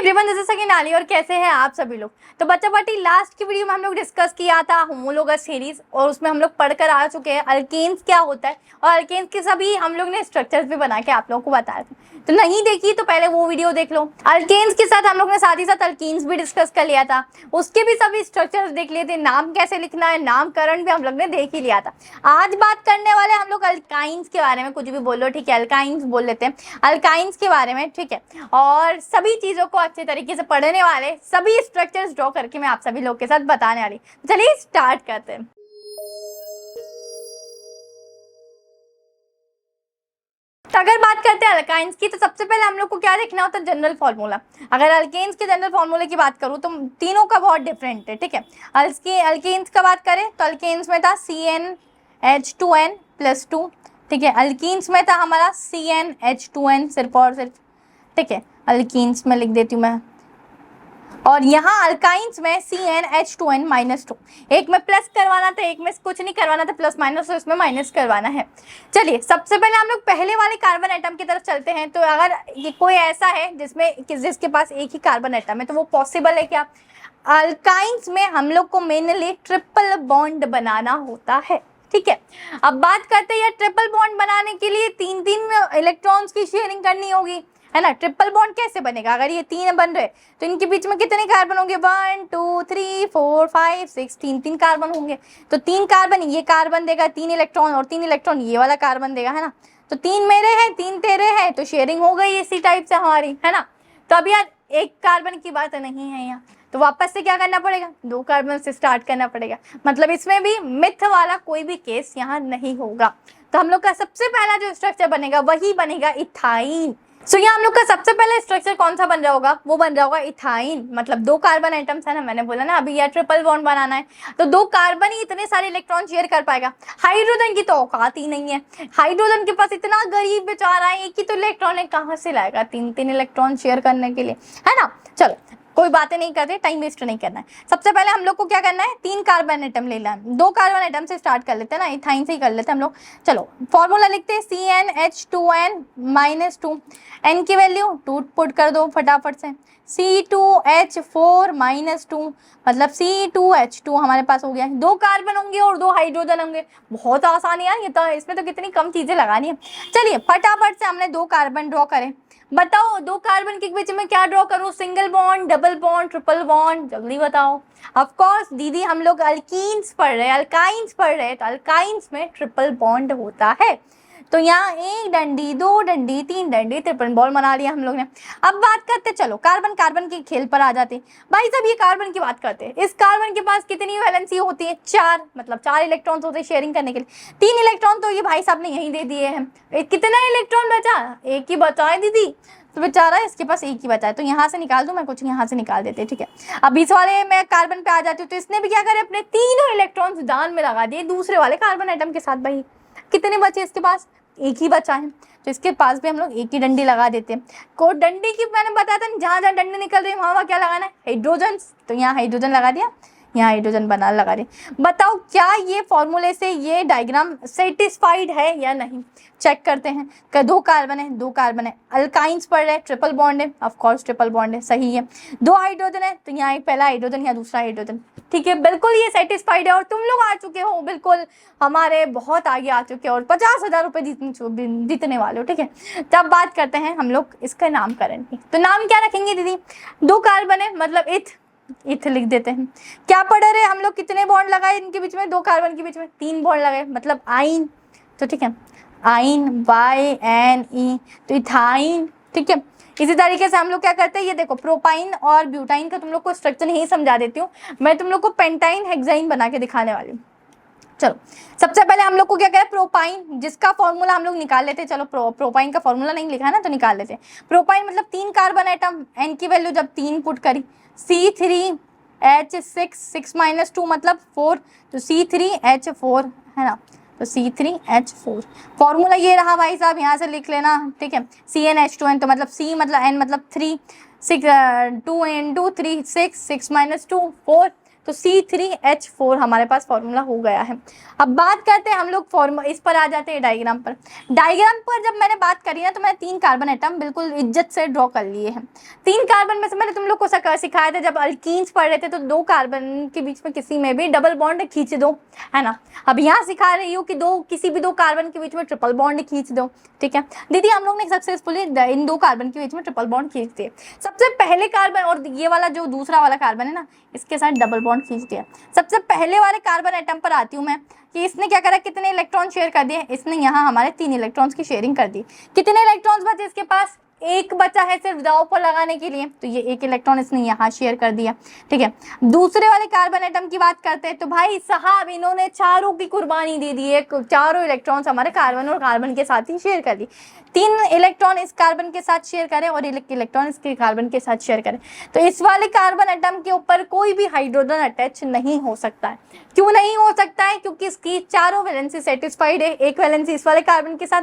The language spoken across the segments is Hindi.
एवरीवन, दिस इज सकीनाली और कैसे हैं आप सभी लोग। तो बच्चा पार्टी लास्ट की वीडियो में हम लोग डिस्कस किया था होमोलोगस सीरीज और उसमें हम लोग पढ़कर आ चुके हैं अल्केन्स क्या होता है और अल्केन्स के सभी हम लोग ने स्ट्रक्चर्स भी बना के आप लोगों को बताया था। तो नहीं देखी तो पहले वो वीडियो देख लो। अल्केन्स के साथ हम लोग ने साथ ही साथ अल्कीन्स भी डिस्कस कर लिया था, उसके भी सभी स्ट्रक्चर्स देख लिए थे, नाम कैसे लिखना है, नामकरण भी हम लोग ने देख ही लिया था। आज बात करने वाले हम लोग अल्काइंस के बारे में, कुछ भी बोलो ठीक है, अल्काइंस बोल लेते हैं, अल्काइंस के बारे में ठीक है। और सभी चीजों को अच्छे तरीके से पढ़ने वाले, सभी स्ट्रक्चर्स ड्रॉ करके मैं आप सभी लोग के साथ बताने वाली। चलिए स्टार्ट करते हैं। तो अगर बात करते हैं अल्काइंस की, तो सबसे पहले हम लोग को क्या देखना होता है, जनरल फार्मूला। अगर अल्केन्स के जनरल फार्मूले की बात करूँ तो तीनों का बहुत डिफरेंट है ठीक है। अल्केन्स का बात करें तो अल्केन्स में था CnH2n+2 ठीक है। अल्कीन्स में था हमारा CnH2n सिर्फ और सिर्फ ठीक है। अल्कीन्स में लिख देती हूँ मैं, और यहाँ अल्काइंस में CnH2n-2। एक में प्लस करवाना था, एक में कुछ नहीं करवाना था, प्लस माइनस, तो इसमें माइनस करवाना है। चलिए सबसे पहले हम लोग पहले वाले कार्बन एटम की तरफ चलते हैं। तो अगर ये कोई ऐसा है जिसके पास एक ही कार्बन एटम है, तो वो पॉसिबल है क्या? अल्काइंस में हम लोग को मेनली ट्रिपल बॉन्ड बनाना होता है ठीक है। अब बात करते हैं ट्रिपल बॉन्ड बनाने के लिए तीन इलेक्ट्रॉन्स की शेयरिंग करनी होगी है ना। ट्रिपल बॉन्ड कैसे बनेगा? अगर ये तीन बन रहे तो इनके बीच में कितने कार्बन होंगे? 1 2 3 4 5 6, तीन कार्बन होंगे। तो तीन कार्बन ये कार्बन देगा 3 इलेक्ट्रॉन, और 3 इलेक्ट्रॉन ये वाला कार्बन देगा है ना। तो 3 मेरे हैं 3 तेरे हैं, तो शेयरिंग हो गई इसी टाइप से हमारी है ना। तो अब यार एक कार्बन की बात नहीं है यहाँ, तो वापस से क्या करना पड़ेगा? 2 कार्बन से स्टार्ट करना पड़ेगा। मतलब इसमें भी मिथ वाला कोई भी केस यहाँ नहीं होगा। तो हम लोग का सबसे पहला जो स्ट्रक्चर बनेगा वही बनेगा इथाइन। सो यहाँ हम लोग का सबसे पहले स्ट्रक्चर कौन सा बन रहा होगा? वो बन रहा होगा इथाइन। मतलब 2 कार्बन एटम्स है ना, मैंने बोला ना अभी यह ट्रिपल बॉन्ड बनाना है, तो 2 कार्बन ही इतने सारे इलेक्ट्रॉन शेयर कर पाएगा। हाइड्रोजन की तो औकात ही नहीं है, हाइड्रोजन के पास इतना गरीब बेचारा है, एक ही तो इलेक्ट्रॉन है, कहाँ से लाएगा 3 इलेक्ट्रॉन शेयर करने के लिए है ना। चलो कोई बातें नहीं करते, टाइम वेस्ट नहीं करना है। सबसे पहले हम लोग को क्या करना है? 3 कार्बन एटम ले लेना है। 2 कार्बन एटम से स्टार्ट कर लेते हैं ना, इथाइन से ही कर लेते हैं हम लोग। चलो फॉर्मूला लिखते हैं CnH2n-2। n की वैल्यू 2 पुट कर दो फटाफट से। C2H4-2 मतलब C2H2 हमारे पास हो गया। 2 कार्बन होंगे और 2 हाइड्रोजन होंगे। बहुत आसान है यार ये तो, इसमें तो कितनी कम चीजें लगानी है। चलिए फटाफट से हमने 2 कार्बन ड्रॉ करें। बताओ 2 कार्बन के बीच में क्या ड्रॉ करूं? Single bond, double bond, triple bond? जल्दी बताओ। ऑफ कोर्स दीदी हम लोग अल्कीन्स पढ़ रहे हैं, अल्काइंस पढ़ रहे हैं, तो अल्काइंस में ट्रिपल बॉन्ड होता है। तो यहाँ 1 डंडी, 2 डंडी, 3 डंडी, ट्रिपल बॉन्ड बना लिया हम लोग ने। अब बात करते, चलो कार्बन कार्बन के खेल पर आ जाते भाई साहब। ये कार्बन की बात करते हैं, इस कार्बन के पास कितनी वैलेंसी होती है? 4, मतलब 4 इलेक्ट्रॉन्स होते हैं शेयरिंग करने के लिए। 3 इलेक्ट्रॉन तो ये भाई साहब ने यहीं दे दिए हैं। कितना इलेक्ट्रॉन बचा? एक ही बचा है दीदी, तो बेचारा इसके पास एक ही बचा है, तो यहाँ से निकाल दूं मैं, कुछ यहाँ से निकाल देते ठीक है। अब इस वाले मैं कार्बन पे आ जाती हूँ, तो इसने भी क्या करे, अपने तीनों इलेक्ट्रॉन्स दान में लगा दिए दूसरे वाले कार्बन एटम के साथ। भाई कितने बचे इसके पास? एक ही बचा है, तो इसके पास भी हम लोग एक ही डंडी लगा देते हैं। को डंडी की मैंने बताया था, जहाँ जहाँ डंडी निकल रही है वहाँ क्या लगाना है? हाइड्रोजन। तो यहाँ हाइड्रोजन लगा दिया, यहाँ हाइड्रोजन बना लगा रहे। बताओ क्या ये फॉर्मूले से ये डायग्राम सेटिस्फाइड है या नहीं? चेक करते हैं। 2 कार्बन है, 2 कार्बन है, अल्काइंस पढ़ रहे हैं, ट्रिपल बॉन्ड है, ऑफ कोर्स ट्रिपल बॉन्ड है, सही है। 2 हाइड्रोजन है, तो यहाँ एक पहला हाइड्रोजन, यहाँ दूसरा हाइड्रोजन, ठीक है, बिल्कुल ये सेटिस्फाइड है। और तुम लोग आ चुके हो बिल्कुल हमारे बहुत आगे आ चुके हो, और 50,000 रुपये जीतने वाले हो ठीक है। तब बात करते हैं हम लोग इसका नामकरण की। तो नाम क्या रखेंगे दीदी? 2 कार्बन है मतलब इथ लिख देते हैं। क्या पढ़ रहे हम लोग? कितने बॉन्ड लगाए इनके बीच में? 2 कार्बन के बीच में 3 बॉन्ड लगाए, मतलब आइन। तो ठीक है, आइन, YNE, तो इथाइन ठीक है। इसी तरीके से हम लोग क्या करते हैं, ये देखो प्रोपाइन और ब्यूटाइन का तुम लोग को स्ट्रक्चर नहीं समझा देती हूँ मैं, तुम लोग को पेंटाइन हेक्साइन बना के दिखाने वाली हूँ। चलो सबसे पहले हम लोग को क्या करें, प्रोपाइन, जिसका फॉर्मूला हम लोग निकाल लेते हैं। चलो प्रोपाइन का फॉर्मूला नहीं लिखा है ना, तो निकाल लेते हैं। प्रोपाइन मतलब 3 कार्बन एटम, n की वैल्यू जब 3 पुट करी, C3H6, 6 - 2 मतलब 4, तो C3H4 है ना, तो C3H4 फॉर्मूला ये रहा भाई साहब, यहाँ से लिख लेना ठीक है। CnH2n, तो मतलब C मतलब N मतलब 3, 6 2 × 3 6, 6 - 2 4, तो C3H4 हमारे पास फॉर्मूला हो गया है। अब बात करते हैं हम लोग फॉर्मूला, इस पर आ जाते हैं डायग्राम पर। डायग्राम पर जब मैंने बात करी ना तो मैंने 3 कार्बन एटम बिल्कुल इज्जत से ड्रॉ कर लिए हैं। 3 कार्बन में से मैंने तुम लोग को सिखाया था जब अल्कीन्स पढ़ रहे थे तो 2 कार्बन के बीच में किसी में भी डबल बॉन्ड खींच दो, है ना। अब यहाँ सिखा रही हूँ कि किसी भी 2 कार्बन के बीच में ट्रिपल बॉन्ड खींच दो, ठीक है दीदी। हम लोग ने सक्सेसफुली इन 2 कार्बन के बीच में ट्रिपल बॉन्ड खींच दिए। सबसे पहले कार्बन और ये वाला जो दूसरा वाला कार्बन है ना, इसके साथ डबल बॉन्ड खींच दिया। सबसे पहले वाले कार्बन एटम पर आती हूँ मैं कि इसने क्या करा, कितने इलेक्ट्रॉन शेयर कर दिए। इसने यहाँ हमारे 3 इलेक्ट्रॉन्स की शेयरिंग कर दी। कितने इलेक्ट्रॉन्स बचे इसके पास, एक बचा है सिर्फ दाव पर लगाने के लिए, तो ये 1 इलेक्ट्रॉन इसने यहाँ शेयर कर दिया, ठीक है। दूसरे वाले कार्बन एटम की बात करते हैं तो भाई साहब इन्होंने चारों की कुर्बानी दे दी है। चारों इलेक्ट्रॉन्स हमारे कार्बन और कार्बन के साथ ही शेयर कर दी। 3 इलेक्ट्रॉन इस कार्बन के साथ शेयर करें और 1 इलेक्ट्रॉन इसके कार्बन के साथ शेयर करें, तो इस वाले कार्बन एटम के ऊपर कोई भी हाइड्रोजन अटैच नहीं हो सकता है। क्यों नहीं हो सकता है, क्योंकि इसकी चारों वैलेंसी सेटिस्फाइड है। 1 वैलेंसी इस वाले कार्बन के साथ,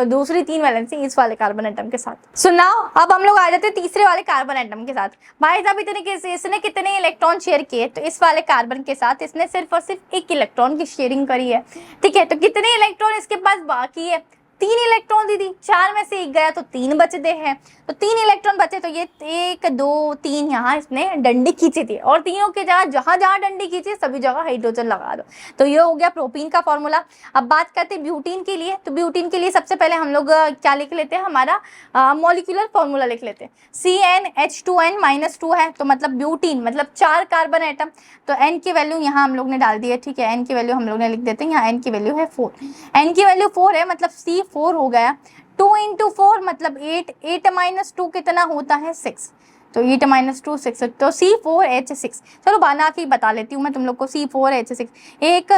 दूसरी 3 वैलेंसी इस वाले कार्बन एटम के साथ। सो नाउ अब हम लोग आ जाते हैं तीसरे वाले कार्बन एटम के साथ। भाई साहब इसने कितने इलेक्ट्रॉन शेयर किए, तो इस वाले कार्बन के साथ इसने सिर्फ और सिर्फ 1 इलेक्ट्रॉन की शेयरिंग करी है, ठीक है। तो कितने इलेक्ट्रॉन इसके पास बाकी है, 3 इलेक्ट्रॉन दीदी। 4 में से 1 गया तो 3 बचते हैं, तो 3 इलेक्ट्रॉन बचे, तो ये 1 2 3 यहाँ इसने डंडी खींची थी और तीनों के जहाँ जहाँ डंडी खींची सभी जगह हाइड्रोजन लगा दो। तो ये हो गया प्रोपीन का फॉर्मूला। अब बात करते हैं ब्यूटीन के लिए। तो ब्यूटीन के लिए सबसे पहले हम लोग क्या लिख लेते हैं, हमारा मॉलिक्यूलर फॉर्मूला लिख लेते हैं। CnH2n-2 है, तो मतलब ब्यूटीन मतलब 4 कार्बन एटम। तो n की वैल्यू यहाँ हम लोग ने डाल दी है, ठीक है। n की वैल्यू हम लोग ने लिख देते हैं, यहाँ n की वैल्यू है 4। n की वैल्यू 4 है मतलब C4 हो गया। 2 × 4 मतलब 8, 8 - 2 कितना होता है 6, तो 8 - 2 6, तो C4H6। चलो बना के बता लेती हूँ मैं तुम लोग को। C4H6 1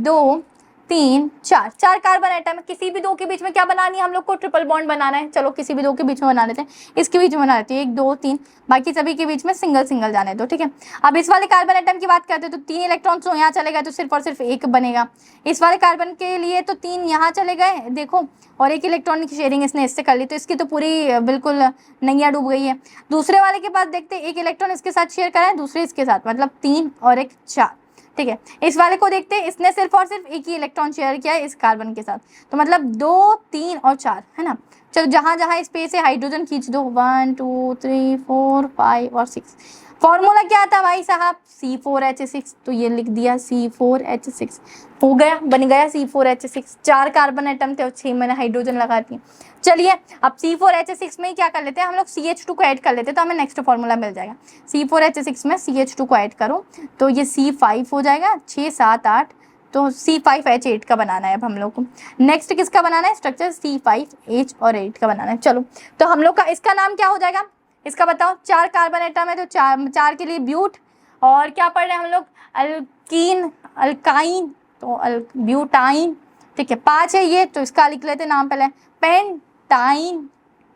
2 3 4 कार्बन एटम है। किसी भी 2 के बीच में क्या बनानी है हम लोग को, ट्रिपल बॉन्ड बनाना है। चलो किसी भी 2 के बीच में बना लेते हैं, इसके बीच में बना लेते हैं 1 2 3, बाकी सभी के बीच में सिंगल सिंगल जाने दो, ठीक है। अब इस वाले कार्बन एटम की बात करते हैं तो 3 इलेक्ट्रॉन तो यहाँ चले गए, तो सिर्फ और सिर्फ 1 बनेगा। इस वाले कार्बन के लिए तो 3 यहाँ चले गए देखो, और 1 इलेक्ट्रॉन की शेयरिंग इसने इससे कर ली, तो इसकी तो पूरी बिल्कुल नैया डूब गई है। दूसरे वाले के पास देखते हैं 1 इलेक्ट्रॉन इसके साथ शेयर करा है, दूसरे इसके साथ, मतलब 3 और 1 4, ठीक है। इस वाले को देखते हैं, इसने सिर्फ और सिर्फ 1 ही इलेक्ट्रॉन शेयर किया है इस कार्बन के साथ, तो मतलब 2 3 और 4, है ना। चलो जहाँ जहाँ स्पेस है हाइड्रोजन खींच दो, 1 2 3 4 5 और 6। फॉर्मूला क्या था भाई साहब, C4H6, तो ये लिख दिया C4H6, हो गया, बन गया C4H6। 4 कार्बन एटम थे और 6 मैंने हाइड्रोजन लगा दी। चलिए अब C4H6 में ही क्या कर लेते हैं हम लोग, CH2 को ऐड कर लेते हैं, तो हमें नेक्स्ट फॉर्मूला मिल जाएगा। C4H6 में CH2 को ऐड करो तो ये C5 हो जाएगा, 6 7 8, तो C5H8 का बनाना है अब हम लोग को। नेक्स्ट किसका बनाना है स्ट्रक्चर, C5H और 8 का बनाना है। चलो तो हम लोग का इसका नाम क्या हो जाएगा, इसका बताओ। 4 कार्बन एटम है तो 4 के लिए ब्यूट, और क्या पढ़ रहे हैं हम लोग, अल्कीन अल्काइन, तो ब्यूटाइन, ठीक है। 5 है ये, तो इसका लिख लेते नाम पहले, पेंटाइन,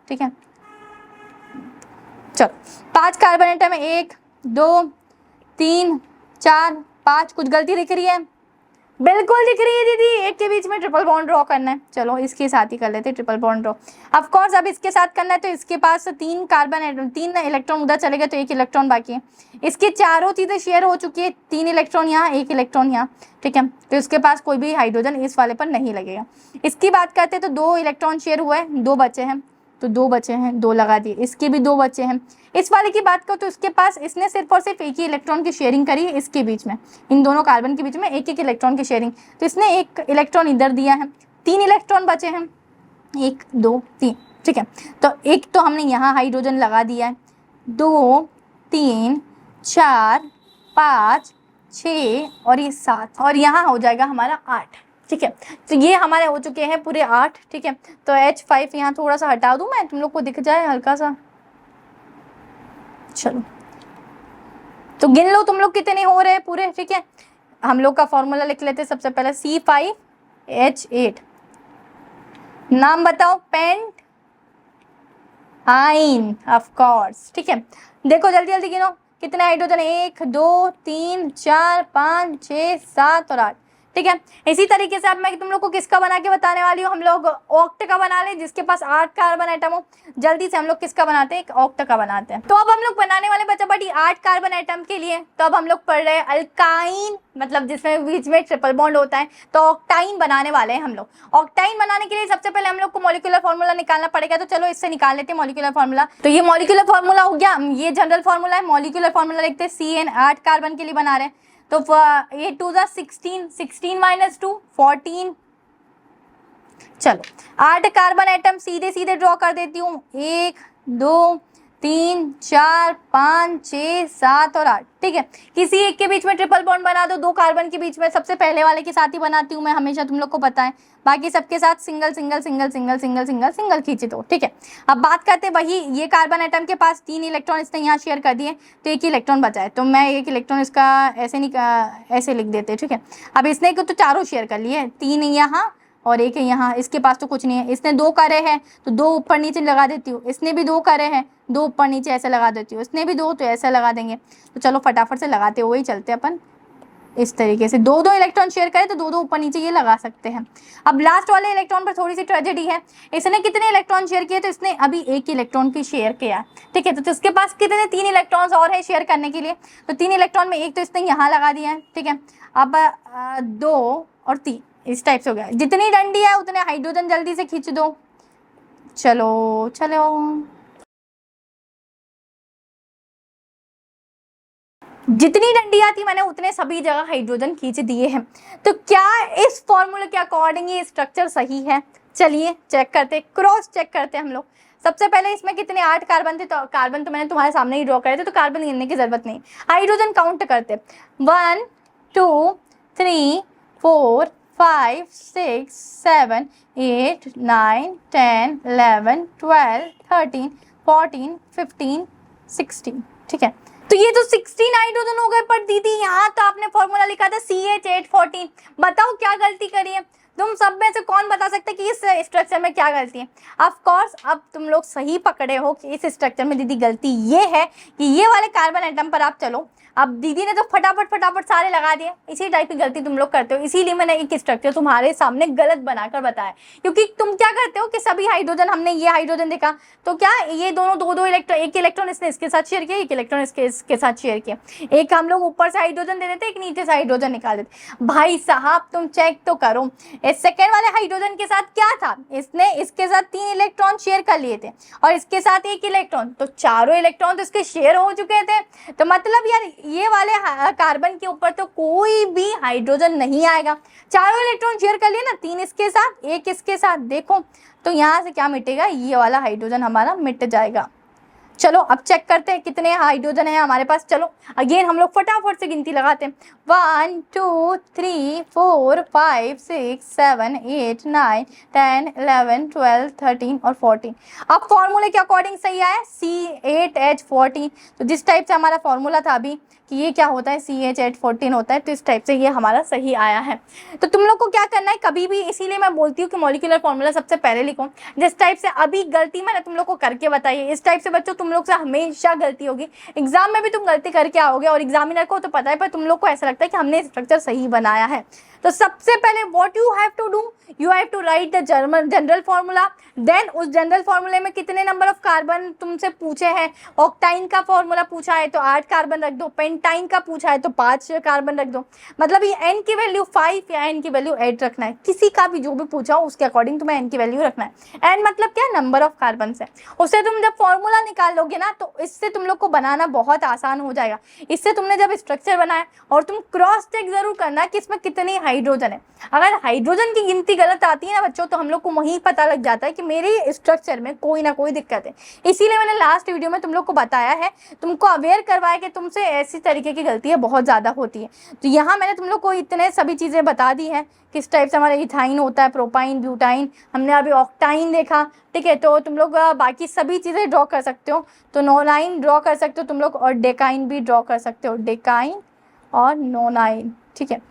ठीक है। चलो 5 कार्बन एटम है, 1 2 3 4 5, कुछ गलती दिख रही है, बिल्कुल दिख रही है दीदी। 1 के बीच में ट्रिपल बॉन्ड ड्रॉ करना है, चलो इसके साथ ही कर लेते हैं triple bond draw. Of course अब इसके साथ करना है, तो इसके पास 3 कार्बन एटम, 3 इलेक्ट्रॉन उधर चले गए, तो 1 इलेक्ट्रॉन बाकी है। इसकी चारों चीज़ें शेयर हो चुकी है, 3 इलेक्ट्रॉन यहाँ 1 इलेक्ट्रॉन यहाँ, ठीक है। तो इसके पास कोई भी हाइड्रोजन इस वाले पर नहीं लगेगा। इसकी बात करते हैं तो 2 इलेक्ट्रॉन शेयर हुए हैं, 2 बचे हैं, तो 2 बचे हैं, 2 लगा दिए। इसके भी 2 बचे हैं। इस वाले की बात करो तो इसके पास, इसने सिर्फ और सिर्फ 1 ही इलेक्ट्रॉन की शेयरिंग करी है इसके बीच में, इन दोनों कार्बन के बीच में 1 इलेक्ट्रॉन की शेयरिंग, तो इसने 1 इलेक्ट्रॉन इधर दिया है। 3 इलेक्ट्रॉन बचे हैं, 1 2 3, ठीक है। तो 1 तो हमने यहाँ हाइड्रोजन लगा दिया है, 2 3 4 5 6 और ये 7, और यहाँ हो जाएगा हमारा 8, ठीक है। तो ये हमारे हो चुके हैं पूरे 8, ठीक है। तो H5 यहाँ थोड़ा सा हटा दूँ मैं, तुम लोग को दिख जाए हल्का सा, चलो तो गिन लो तुम लोग कितने हो रहे हैं पूरे, ठीक है। हम लोग का फॉर्मूला लिख लेते हैं सबसे पहले, C5H8, नाम बताओ, पेंट आइन, ऑफ कोर्स, ठीक है। देखो जल्दी जल्दी गिनो कितने हाइड्रोजन, 1 2 3 4 5 6 7 और 8, ठीक है। इसी तरीके से अब मैं तुम लोग को किसका बना के बताने वाली हूँ, हम लोग ऑक्ट का बना ले, जिसके पास 8 कार्बन एटम हो। जल्दी से हम लोग किसका बनाते हैं, एक ऑक्ट का बनाते हैं। तो अब हम लोग बनाने वाले बच्चा बड़ी 8 कार्बन एटम के लिए, तो अब हम लोग पढ़ रहे हैं अल्काइन, मतलब जिसमें बीच में ट्रिपल बॉन्ड होता है, तो ऑक्टाइन बनाने वाले हैं हम लोग। ऑक्टाइन बनाने के लिए सबसे पहले हम लोग को मॉलिक्यूलर फार्मूला निकालना पड़ेगा, तो चलो इससे निकाल लेते हैं मॉलिक्यूलर फार्मूला। तो ये मॉलिक्यूलर फार्मूला हो गया, ये जनरल फार्मूला है। मॉलिक्यूलर फार्मूला लिखते हैं CN, 8 कार्बन के लिए बना रहे हैं, तो ये 2 + 16, 16 - 2 14। चलो 8 कार्बन एटम सीधे सीधे ड्रॉ कर देती हूँ, 1 2 3 4 5 6 7 और 8, ठीक है। किसी एक के बीच में ट्रिपल बॉन्ड बना दो, 2 कार्बन के बीच में सबसे पहले वाले के साथ ही बनाती हूँ मैं हमेशा, तुम लोग को पता है। बाकी सबके साथ single single single single single single single खींचे दो, ठीक है। अब बात करते हैं वही, ये कार्बन एटम के पास 3 इलेक्ट्रॉन इसने यहाँ शेयर कर दिए, तो 1 इलेक्ट्रॉन बचा है, तो मैं 1 इलेक्ट्रॉन इसका ऐसे लिख देते हैं, ठीक है। अब इसने तो चारों शेयर कर लिए, 3 यहाँ और 1 यहाँ, इसके पास तो कुछ नहीं है। इसने 2 करे हैं तो 2 ऊपर नीचे लगा देती हूँ, इसने भी 2 करे हैं, 2 ऊपर नीचे ऐसे लगा देती हूँ, इसने भी 2, तो ऐसे लगा देंगे। तो चलो फटाफट से लगाते हुए ही चलते अपन इस तरीके से, 2 इलेक्ट्रॉन शेयर करें तो 2 ऊपर नीचे ये लगा सकते हैं। अब लास्ट वाले इलेक्ट्रॉन पर थोड़ी सी ट्रेजेडी है, इसने कितने इलेक्ट्रॉन शेयर किए, तो इसने अभी 1 इलेक्ट्रॉन की शेयर किया, ठीक है। तो इसके पास कितने 3 इलेक्ट्रॉन्स और है शेयर करने के लिए, तो 3 इलेक्ट्रॉन में 1 तो इसने यहाँ लगा दिया है, ठीक है। अब 2 और 3 इस टाइप से हो गया। जितनी डंडी है उतने हाइड्रोजन जल्दी से खींच दो, चलो चलो। जितनी डंडियां थी मैंने उतने सभी जगह हाइड्रोजन खींच दिए हैं। तो क्या इस फॉर्मूले के अकॉर्डिंग ये स्ट्रक्चर सही है? चलिए चेक करते, क्रॉस चेक करते हैं हम लोग। सबसे पहले इसमें कितने 8 कार्बन थे, तो कार्बन तो मैंने तुम्हारे सामने ही ड्रॉ करे थे, तो कार्बन गिनने की जरूरत नहीं। हाइड्रोजन काउंट करते, 1 2 3 4 5 6 7 8 9 10 11 12 13 14 15 16, ठीक है। तो ये तो 16 हाइड्रोजन हो गए, पर दीदी यहाँ तो आपने फॉर्मूला लिखा था CH814। बताओ क्या गलती करी है? तुम सब में से कौन बता सकते कि इस स्ट्रक्चर में क्या गलती है? ऑफ कोर्स अब तुम लोग सही पकड़े हो कि इस स्ट्रक्चर में दीदी गलती ये है कि ये वाले कार्बन एटम पर आप चलो। अब दीदी ने तो फटाफट सारे लगा दिए, इसी टाइप की गलती तुम लोग करते हो, इसीलिए मैंने एक स्ट्रक्चर तुम्हारे सामने गलत बनाकर बताया। क्योंकि तुम क्या करते हो कि सभी हाइड्रोजन, हमने ये हाइड्रोजन देखा तो क्या ये दोनों 2 इलेक्ट्रॉन, 1 इलेक्ट्रॉन इसने इसके साथ शेयर किया, 1 इलेक्ट्रॉन इसके साथ शेयर किया, एक हम लोग ऊपर से हाइड्रोजन दे देते, एक नीचे से हाइड्रोजन निकाल देते। भाई साहब तुम चेक तो करो, इस सेकेंड वाले हाइड्रोजन के साथ क्या था, इसने इसके साथ 3 इलेक्ट्रॉन शेयर कर लिए थे और इसके साथ 1 इलेक्ट्रॉन, तो चारों इलेक्ट्रॉन तो इसके शेयर हो चुके थे। तो मतलब यार ये वाले कार्बन के ऊपर तो कोई भी हाइड्रोजन नहीं आएगा, चारों इलेक्ट्रॉन शेयर कर लिए ना, 3 इसके साथ 1 इसके साथ, देखो तो यहाँ से क्या मिटेगा, ये वाला हाइड्रोजन हमारा मिट जाएगा। चलो अब चेक करते हैं कितने हाइड्रोजन है हमारे पास। चलो अगेन हम लोग फटाफट से गिनती लगाते हैं, 1 2 3 4 5 6 7 8 9 10 11 12 13 और 14। अब फॉर्मूले के अकॉर्डिंग सही आया C8H14। तो जिस टाइप से हमारा फॉर्मूला था अभी कि ये क्या होता है, CH814 होता है, तो इस टाइप से ये हमारा सही आया है। तो तुम लोग को क्या करना है कभी भी, इसीलिए मैं बोलती हूँ कि मॉलिक्यूलर फॉर्मूला सबसे पहले लिखो। जिस टाइप से अभी गलती मैंने तुम लोग को करके बताई है, इस टाइप से बच्चों तुम लोग से हमेशा गलती होगी। एग्जाम में भी तुम गलती करके आओगे और एग्जामिनर को तो पता है, पर तुम लोग को ऐसा लगता है कि हमने स्ट्रक्चर सही बनाया है। तो सबसे पहले what you have to do, you have to write the general formula. Then उस जनरल फार्मूले में कितने नंबर ऑफ कार्बन तुमसे पूछे हैं, ऑक्टाइन का फार्मूला पूछा है तो 8 कार्बन रख दो, पेंटाइन का पूछा है तो 5 कार्बन रख दो। मतलब ये n की वैल्यू 5 या n की वैल्यू 8 रखना है, किसी का भी जो भी पूछा हो उसके अकॉर्डिंग तुम्हें n की वैल्यू रखना है। n मतलब क्या, नंबर ऑफ कार्बन है। उससे तुम जब फॉर्मूला निकाल लोगे ना तो इससे तुम लोग को बनाना बहुत आसान हो जाएगा। इससे तुमने जब स्ट्रक्चर बनाया, और तुम क्रॉस चेक जरूर करना कि इसमें कितनी हाइड्रोजन है। अगर हाइड्रोजन की गिनती गलत आती है ना बच्चों, तो हम लोग को वहीं पता लग जाता है कि मेरे स्ट्रक्चर में कोई ना कोई दिक्कत है। इसीलिए मैंने लास्ट वीडियो में तुम लोग को बताया है, तुमको अवेयर करवाया कि तुमसे ऐसी तरीके की गलतियां बहुत ज़्यादा होती है। तो यहाँ मैंने तुम लोग को इतने सभी चीज़ें बता दी हैं, किस टाइप से हमारा इथाइन होता है, प्रोपाइन, ब्यूटाइन, हमने अभी ऑक्टाइन देखा, ठीक है। तो तुम लोग बाकी सभी चीज़ें ड्रॉ कर सकते हो, तो नोनाइन ड्रॉ कर सकते हो तुम लोग, और डेकाइन भी ड्रॉ कर सकते हो, डेकाइन और नोनाइन, ठीक है।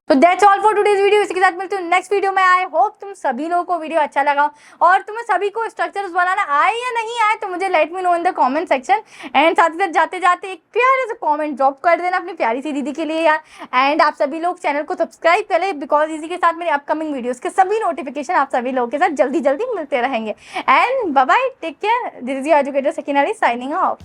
तो that's all for today's video. इसी के साथ मिलती हूँ नेक्स्ट वीडियो में। आई होप तुम सभी लोगों को वीडियो अच्छा लगा और तुम्हें सभी को स्ट्रक्चर्स बनाना आए या नहीं आए तो मुझे let me know in the comment section. And साथ ही साथ जाते जाते एक प्यारे से कमेंट ड्रॉप कर देना अपनी प्यारी सी दीदी के लिए यार। एंड आप सभी लोग चैनल को सब्सक्राइब करें बिकॉज इसी के साथ मेरे अपकमिंग वीडियोज़ के सभी नोटिफिकेशन आप सभी लोगों के साथ जल्दी जल्दी मिलते रहेंगे। And bye bye, take care, this is your educator Sakina Ali signing of.